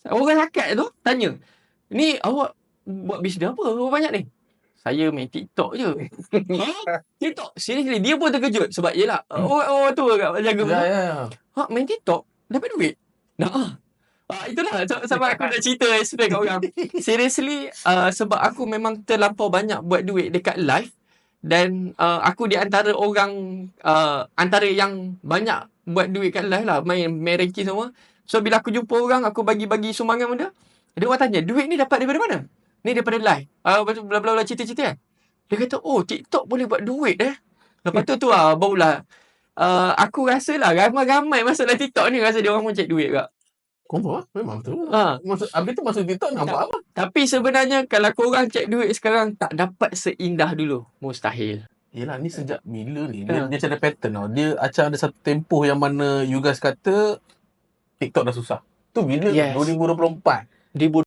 Orang akak tu tanya, ni awak buat bisnes apa banyak ni? Saya main TikTok je. TikTok? Seriously, dia pun terkejut. Sebab yelah, orang tua kat jaga tu. Main TikTok? Dapat duit? Itulah sebab aku nak cerita experience kat orang. Seriously, sebab aku memang terlampau banyak buat duit dekat live. Dan aku di antara orang antara yang banyak buat duit kat live lah, main ranking semua. So bila aku jumpa orang, aku bagi-bagi sumbangan benda, dia orang tanya, duit ni dapat daripada mana? Ni daripada live. Bla bla bla cerita-cerita kan. Dia kata, oh TikTok boleh buat duit Lepas tu barulah aku rasa lah ramai-ramai masuk dalam TikTok ni rasa dia orang pun cek duit kak. Confirm lah, memang betul. Habis tu masuk TikTok nak buat apa? Tapi sebenarnya kalau korang cek duit sekarang tak dapat seindah dulu. Mustahil. Yelah, ni sejak bila ni? Dia macam ada pattern tau. Dia macam ada satu tempoh yang mana you guys kata TikTok dah susah. Tu bila? Yes. 2024.